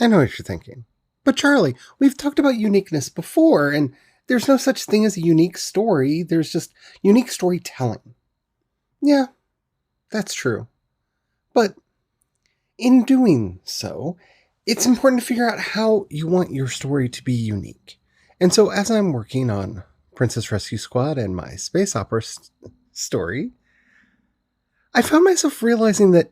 I know what you're thinking. But Charlie, we've talked about uniqueness before, and there's no such thing as a unique story. There's just unique storytelling. Yeah, that's true. But in doing so, it's important to figure out how you want your story to be unique. And so, as I'm working on Princess Rescue Squad and my space opera story, I found myself realizing that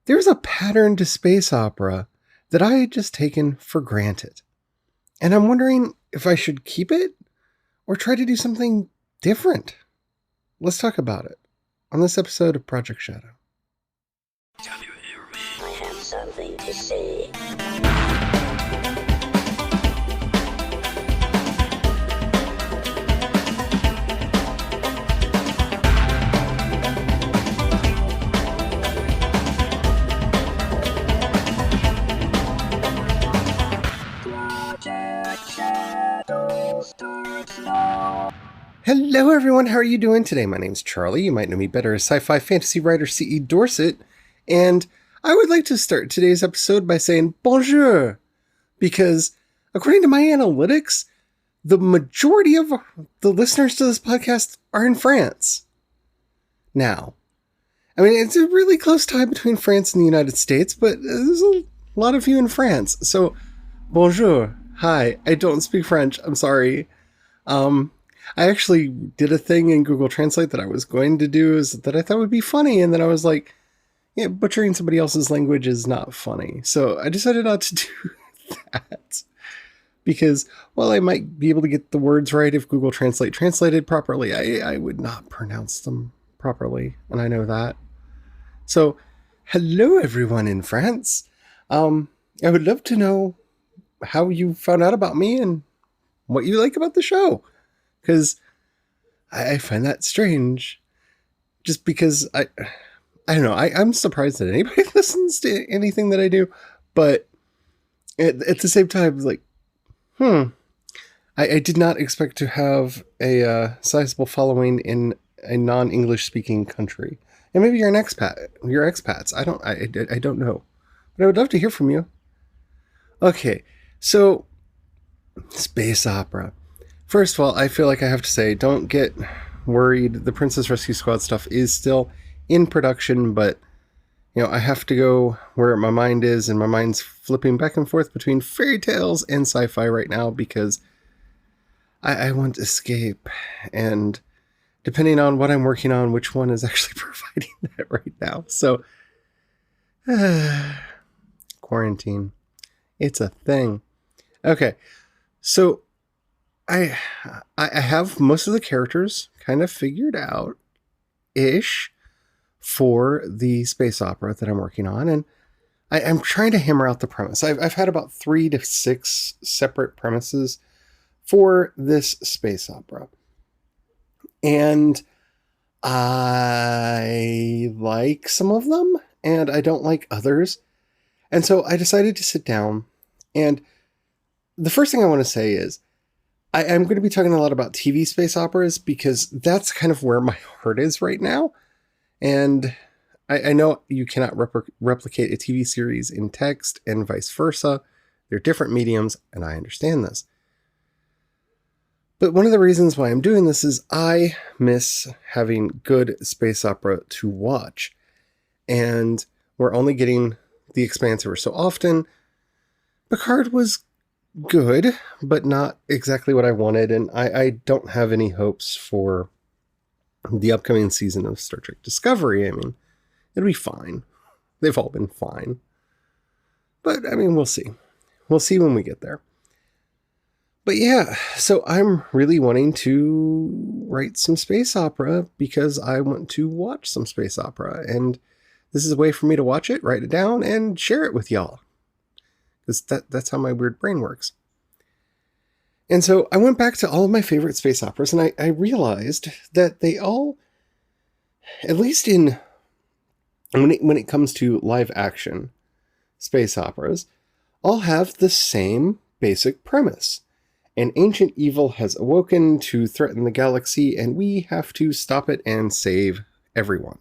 there's a pattern to space opera that I had just taken for granted. And I'm wondering if I should keep it or try to do something different. Let's talk about it on this episode of Project Shadow. Can you hear me? I have something to say. Project Shadow starts now. Hello, everyone. How are you doing today? My name's Charlie. You might know me better as sci-fi fantasy writer C.E. Dorset. And I would like to start today's episode by saying bonjour, because according to my analytics, the majority of the listeners to this podcast are in France. Now, I mean, it's a really close tie between France and the United States, but there's a lot of you in France. So, bonjour. Hi. I don't speak French. I'm sorry. I actually did a thing in Google Translate that I was going to do is that I thought would be funny, and then I was like, yeah, butchering somebody else's language is not funny. So I decided not to do that. Because while I might be able to get the words right if Google Translate translated properly, I would not pronounce them properly, and I know that. So, hello everyone in France. I would love to know how you found out about me and what you like about the show. Because I find that strange. Just because I don't know, I'm surprised that anybody listens to anything that I do. But at the same time, like, I did not expect to have a sizable following in a non-English speaking country. And maybe you're an expat. You're expats. I don't know. But I would love to hear from you. Okay, so space opera. First of all, I feel like I have to say, don't get worried. The Princess Rescue Squad stuff is still in production, but you know, I have to go where my mind is, and my mind's flipping back and forth between fairy tales and sci-fi right now because I want escape, and depending on what I'm working on, which one is actually providing that right now. So, quarantine. It's a thing. Okay, so I have most of the characters kind of figured out-ish for the space opera that I'm working on, and I'm trying to hammer out the premise. I've had about 3 to 6 separate premises for this space opera, and I like some of them, and I don't like others, and so I decided to sit down, and the first thing I want to say is I'm going to be talking a lot about TV space operas because that's kind of where my heart is right now. And I know you cannot replicate a TV series in text and vice versa. They're different mediums, and I understand this. But one of the reasons why I'm doing this is I miss having good space opera to watch. And we're only getting The Expanse ever so often. Picard was good, but not exactly what I wanted, and I don't have any hopes for the upcoming season of Star Trek Discovery. I mean, it'll be fine. They've all been fine. But, I mean, we'll see. We'll see when we get there. But yeah, so I'm really wanting to write some space opera because I want to watch some space opera, and this is a way for me to watch it, write it down, and share it with y'all. Because that's how my weird brain works. And so I went back to all of my favorite space operas, and I realized that they all, at least when it comes to live action space operas, all have the same basic premise. An ancient evil has awoken to threaten the galaxy, and we have to stop it and save everyone.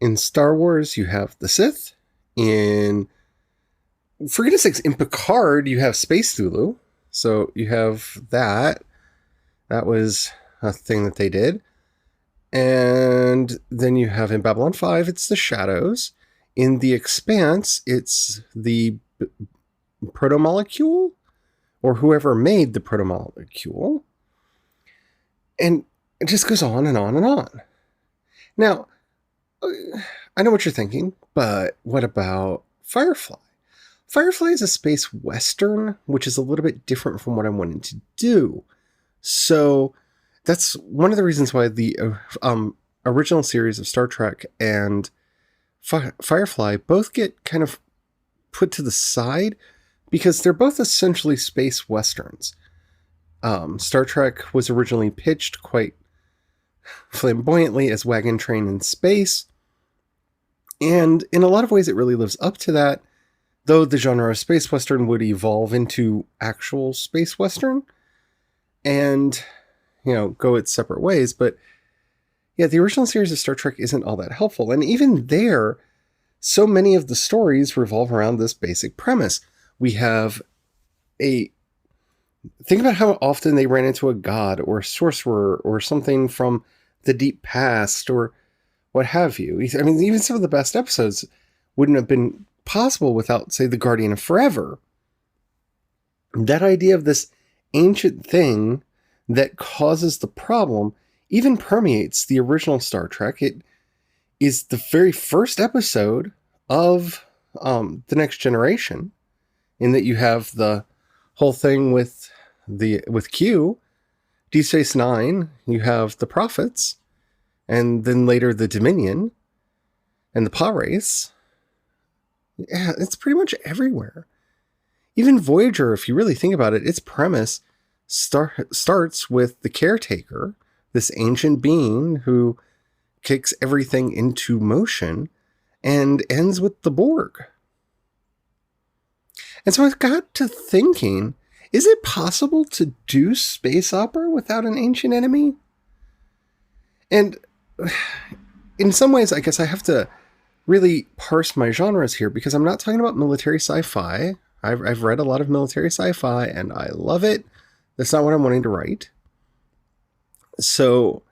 In Star Wars, you have the Sith. In for goodness sakes, in Picard, you have Space Thulu. So you have that. That was a thing that they did. And then you have in Babylon 5, it's the Shadows. In The Expanse, it's the protomolecule, or whoever made the protomolecule. And it just goes on and on and on. Now, I know what you're thinking, but what about Firefly? Firefly is a space western, which is a little bit different from what I'm wanting to do. So that's one of the reasons why the original series of Star Trek and Firefly both get kind of put to the side because they're both essentially space westerns. Star Trek was originally pitched quite flamboyantly as Wagon Train in Space, and in a lot of ways it really lives up to that, though the genre of space western would evolve into actual space western and, go its separate ways. But yeah, the original series of Star Trek isn't all that helpful. And even there, so many of the stories revolve around this basic premise. We have think about how often they ran into a god or a sorcerer or something from the deep past or what have you. I mean, even some of the best episodes wouldn't have been possible without, say, the Guardian of Forever. That idea of this ancient thing that causes the problem even permeates the original Star Trek. It is the very first episode of The Next Generation, in that you have the whole thing with Q, Deep Space Nine, you have the Prophets, and then later the Dominion and the Pa Race. Yeah, it's pretty much everywhere. Even Voyager, if you really think about it, its premise starts with the Caretaker, this ancient being who kicks everything into motion, and ends with the Borg. And so I got to thinking, is it possible to do space opera without an ancient enemy? And in some ways, I guess I have to really parse my genres here, because I'm not talking about military sci-fi. I've read a lot of military sci-fi and I love it. That's not what I'm wanting to write. So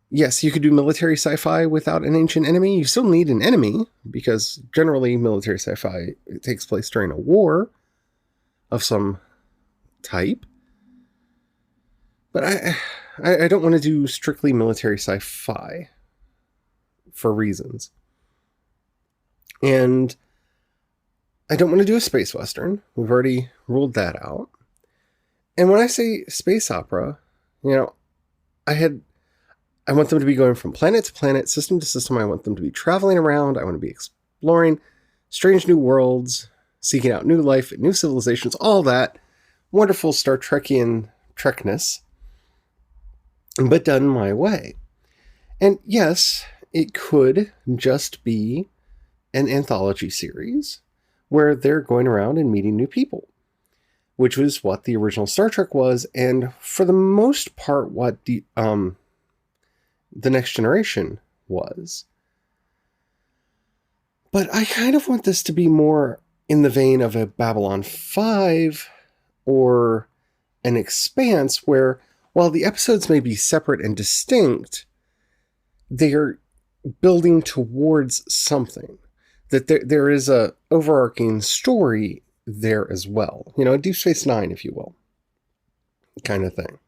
yes, you could do military sci-fi without an ancient enemy. You still need an enemy, because generally military sci-fi takes place during a war of some type. But I don't want to do strictly military sci-fi for reasons. And I don't want to do a space western. We've already ruled that out. And when I say space opera, I want them to be going from planet to planet, system to system. I want them to be traveling around. I want to be exploring strange new worlds, seeking out new life, new civilizations, all that wonderful Star Trekian Trekness, but done my way. And yes, it could just be an anthology series where they're going around and meeting new people, which was what the original Star Trek was, and for the most part what the Next Generation was. But I kind of want this to be more in the vein of a Babylon 5 or an Expanse, where while the episodes may be separate and distinct, they're building towards something. That there is a overarching story there as well. A Deep Space Nine, if you will, kind of thing.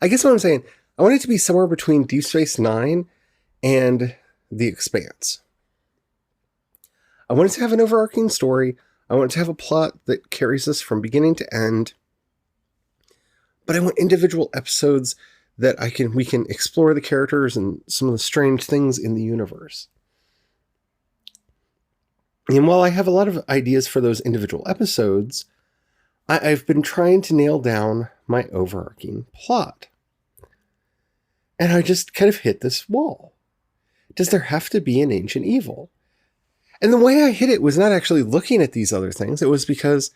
I guess what I'm saying, I want it to be somewhere between Deep Space Nine and The Expanse. I want it to have an overarching story. I want it to have a plot that carries us from beginning to end. But I want individual episodes that we can explore the characters and some of the strange things in the universe. And while I have a lot of ideas for those individual episodes, I've been trying to nail down my overarching plot. And I just kind of hit this wall. Does there have to be an ancient evil? And the way I hit it was not actually looking at these other things. It was because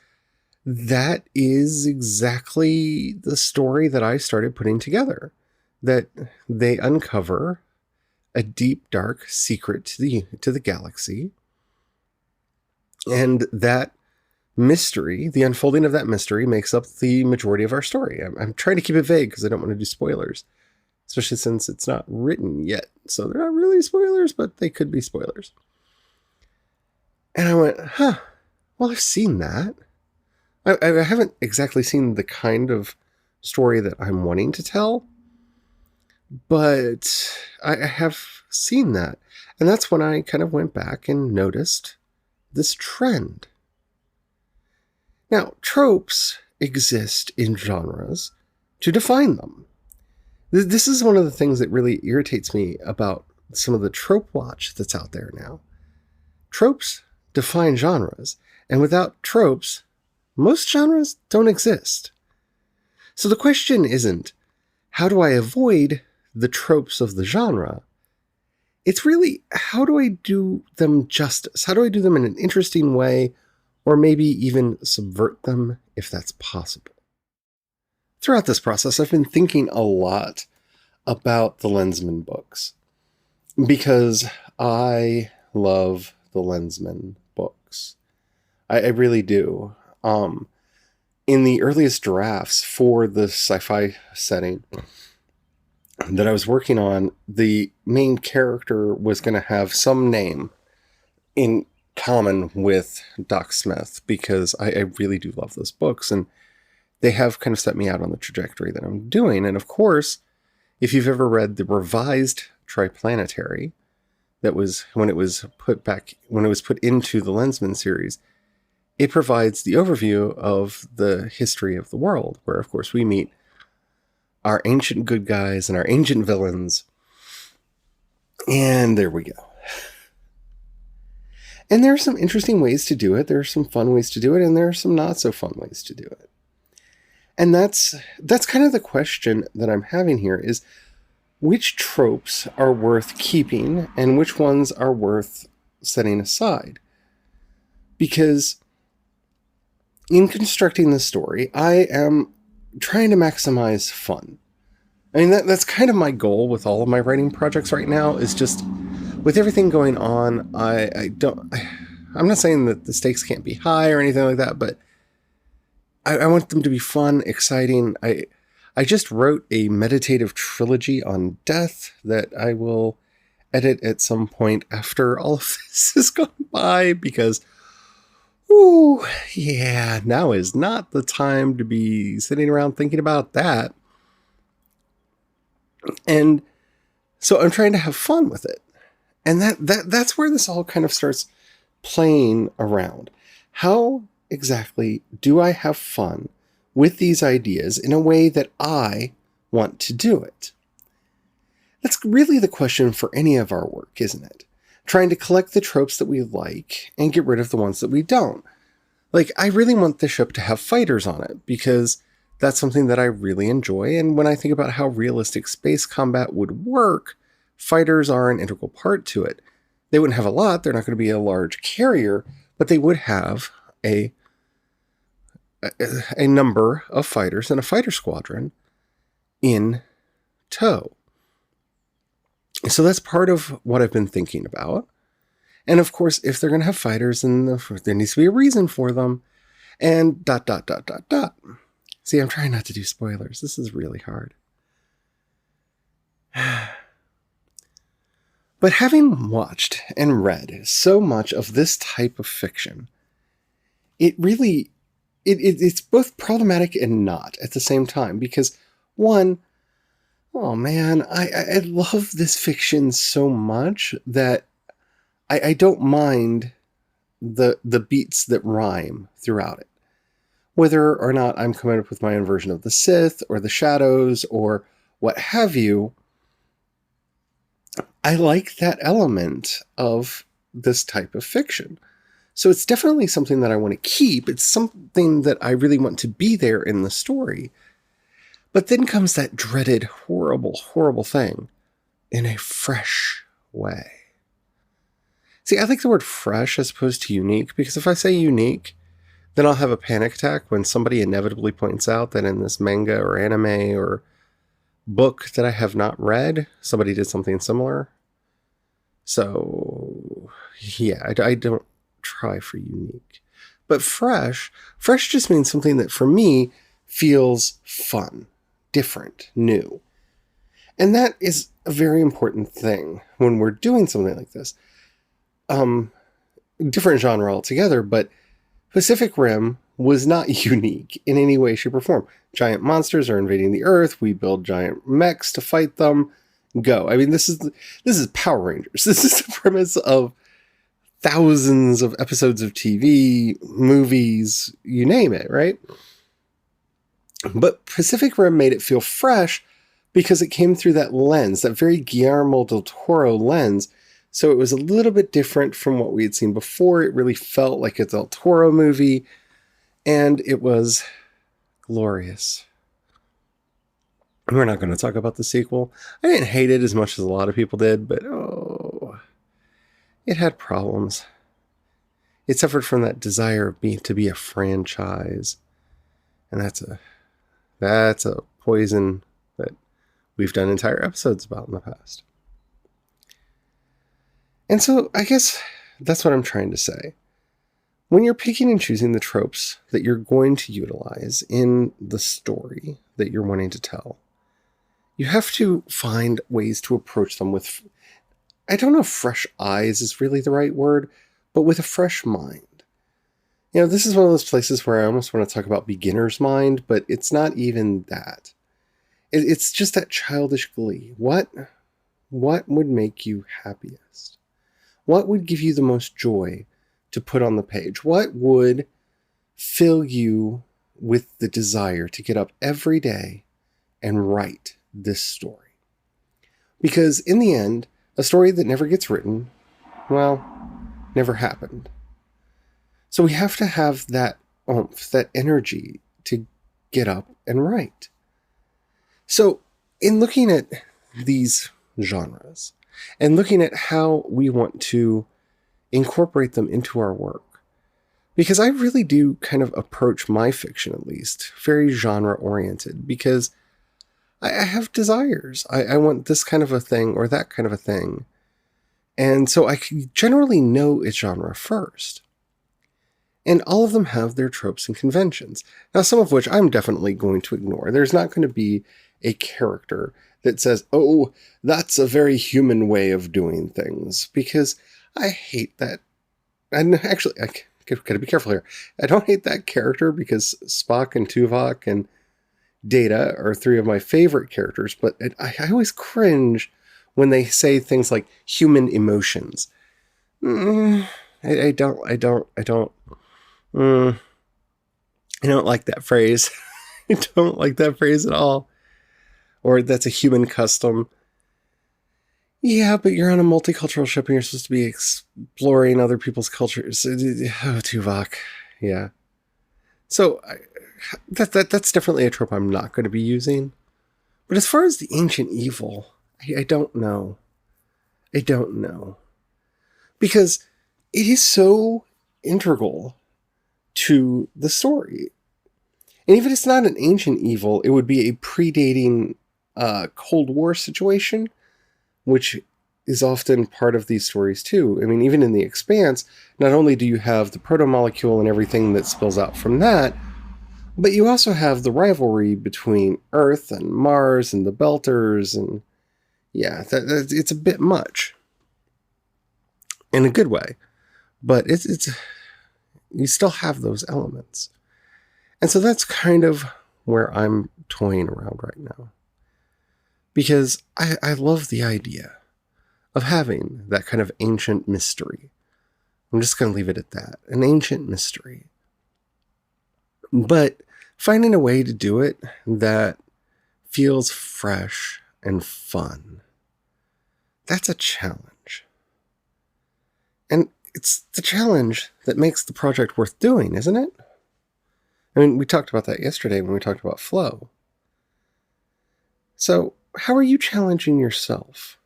that is exactly the story that I started putting together. That they uncover a deep, dark secret to the galaxy. And that mystery, the unfolding of that mystery, makes up the majority of our story. I'm trying to keep it vague because I don't want to do spoilers, especially since it's not written yet. So they're not really spoilers, but they could be spoilers. And I went, well, I've seen that. I haven't exactly seen the kind of story that I'm wanting to tell, but I have seen that. And that's when I kind of went back and noticed this trend. Now, tropes exist in genres to define them. This is one of the things that really irritates me about some of the trope watch that's out there now. Tropes define genres, and without tropes, most genres don't exist. So the question isn't, how do I avoid the tropes of the genre? It's really, how do I do them justice? How do I do them in an interesting way, or maybe even subvert them if that's possible? Throughout this process, I've been thinking a lot about the Lensman books because I love the Lensman books. I really do. In the earliest drafts for the sci-fi setting that I was working on, the main character was going to have some name in common with Doc Smith because I really do love those books, and they have kind of set me out on the trajectory that I'm doing. And of course, if you've ever read the revised Triplanetary, that was when it was put into the Lensman series, it provides the overview of the history of the world, where of course we meet our ancient good guys and our ancient villains. And there we go. And there are some interesting ways to do it. There are some fun ways to do it, and there are some not so fun ways to do it. And that's kind of the question that I'm having here is, which tropes are worth keeping and which ones are worth setting aside? Because in constructing this story, I am trying to maximize fun. I mean, that's kind of my goal with all of my writing projects right now, is just with everything going on, I'm not saying that the stakes can't be high or anything like that, but I want them to be fun, exciting. I just wrote a meditative trilogy on death that I will edit at some point after all of this has gone by, because, ooh, yeah, now is not the time to be sitting around thinking about that. And so I'm trying to have fun with it. And that's where this all kind of starts playing around. How exactly do I have fun with these ideas in a way that I want to do it? That's really the question for any of our work, isn't it? Trying to collect the tropes that we like and get rid of the ones that we don't. Like, I really want the ship to have fighters on it because that's something that I really enjoy. And when I think about how realistic space combat would work, fighters are an integral part to it. They wouldn't have a lot. They're not going to be a large carrier, but they would have a number of fighters and a fighter squadron in tow. So that's part of what I've been thinking about. And of course, if they're going to have fighters, then there needs to be a reason for them. And ... See, I'm trying not to do spoilers. This is really hard. But having watched and read so much of this type of fiction, it's both problematic and not at the same time. Because one, oh man, I love this fiction so much that I don't mind the beats that rhyme throughout it. Whether or not I'm coming up with my own version of the Sith or the Shadows or what have you, I like that element of this type of fiction. So it's definitely something that I want to keep. It's something that I really want to be there in the story. But then comes that dreaded, horrible, horrible thing in a fresh way. See, I like the word fresh as opposed to unique, because if I say unique, then I'll have a panic attack when somebody inevitably points out that in this manga or anime or book that I have not read, somebody did something similar. So, yeah, I don't try for unique. But fresh just means something that for me feels fun, different, new. And that is a very important thing when we're doing something like this. Different genre altogether, but Pacific Rim was not unique in any way, shape, or form. Giant monsters are invading the Earth. We build giant mechs to fight them. Go. I mean, this is Power Rangers. This is the premise of thousands of episodes of TV, movies, you name it, right? But Pacific Rim made it feel fresh because it came through that lens, that very Guillermo del Toro lens. So it was a little bit different from what we had seen before. It really felt like a del Toro movie, and it was glorious. We're not going to talk about the sequel. I didn't hate it as much as a lot of people did, but it had problems. It suffered from that desire of to be a franchise, and that's a poison that we've done entire episodes about in the past. And so I guess that's what I'm trying to say. When you're picking and choosing the tropes that you're going to utilize in the story that you're wanting to tell, you have to find ways to approach them with, I don't know if fresh eyes is really the right word, but with a fresh mind. You know, this is one of those places where I almost want to talk about beginner's mind, but it's not even that. It's just that childish glee. What would make you happiest? What would give you the most joy to put on the page? What would fill you with the desire to get up every day and write this story? Because in the end, a story that never gets written, well, never happened. So we have to have that oomph, that energy to get up and write. So in looking at these genres and looking at how we want to incorporate them into our work, because I really do kind of approach my fiction, at least, very genre oriented, because I have desires. I want this kind of a thing or that kind of a thing. And so I generally know its genre first. And all of them have their tropes and conventions. Now, some of which I'm definitely going to ignore. There's not going to be a character that says, oh, that's a very human way of doing things, because I hate that. And actually, I gotta be careful here. I don't hate that character because Spock and Tuvok and Data are three of my favorite characters, but I always cringe when they say things like human emotions. I don't like that phrase. I don't like that phrase at all. Or that's a human custom. Yeah, but you're on a multicultural ship and you're supposed to be exploring other people's cultures. Oh, Tuvok. Yeah. So that's definitely a trope I'm not going to be using. But as far as the ancient evil, I don't know. I don't know. Because it is so integral to the story. And even if it's not an ancient evil, it would be a predating Cold War situation, which is often part of these stories too. I mean, even in The Expanse, not only do you have the proto-molecule and everything that spills out from that, but you also have the rivalry between Earth and Mars and the Belters, and yeah, it's a bit much. In a good way. But it's you still have those elements. And so that's kind of where I'm toying around right now. Because I love the idea of having that kind of ancient mystery. I'm just going to leave it at that. An ancient mystery. But finding a way to do it that feels fresh and fun. That's a challenge. And it's the challenge that makes the project worth doing, isn't it? I mean, we talked about that yesterday when we talked about flow. So, how are you challenging yourself?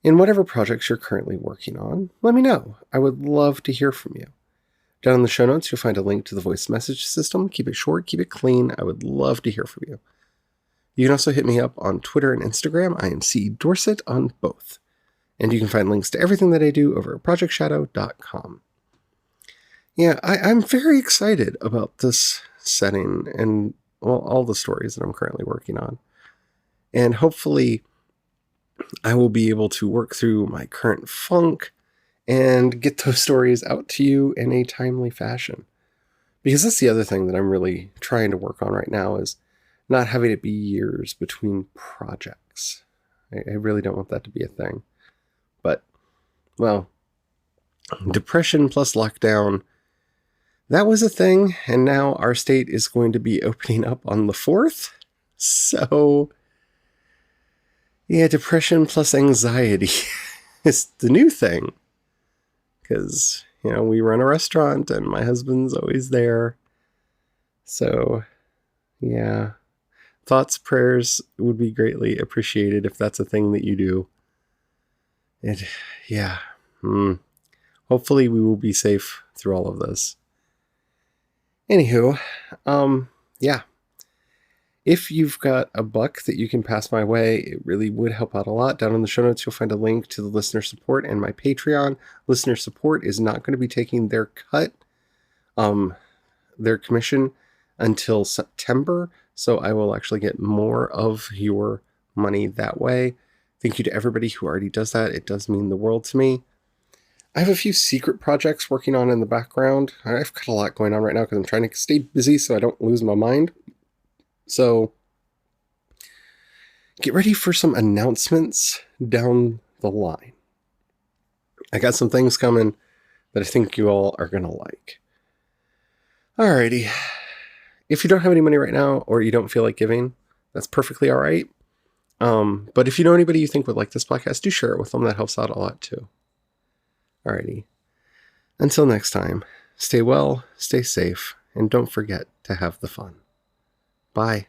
In whatever projects you're currently working on, let me know. I would love to hear from you. Down in the show notes, you'll find a link to the voice message system. Keep it short, keep it clean. I would love to hear from you. You can also hit me up on Twitter and Instagram. I am C. Dorset on both. And you can find links to everything that I do over at projectshadow.com. Yeah, I'm very excited about this setting and all the stories that I'm currently working on. And hopefully I will be able to work through my current funk and get those stories out to you in a timely fashion. Because that's the other thing that I'm really trying to work on right now is not having it be years between projects. I really don't want that to be a thing. But, well, depression plus lockdown, that was a thing, and now our state is going to be opening up on the 4th. So, yeah, depression plus anxiety is the new thing. Because, we run a restaurant and my husband's always there. So, yeah. Thoughts, prayers would be greatly appreciated if that's a thing that you do. Yeah. Hopefully we will be safe through all of this. Anywho, yeah. If you've got a buck that you can pass my way, it really would help out a lot. Down in the show notes, you'll find a link to the listener support and my Patreon. Listener support is not going to be taking their cut, their commission until September. So I will actually get more of your money that way. Thank you to everybody who already does that. It does mean the world to me. I have a few secret projects working on in the background. I've got a lot going on right now because I'm trying to stay busy so I don't lose my mind. So get ready for some announcements down the line. I got some things coming that I think you all are going to like. Alrighty. If you don't have any money right now or you don't feel like giving, that's perfectly all right. But if you know anybody you think would like this podcast, do share it with them. That helps out a lot too. Alrighty. Until next time, stay well, stay safe, and don't forget to have the fun. Bye.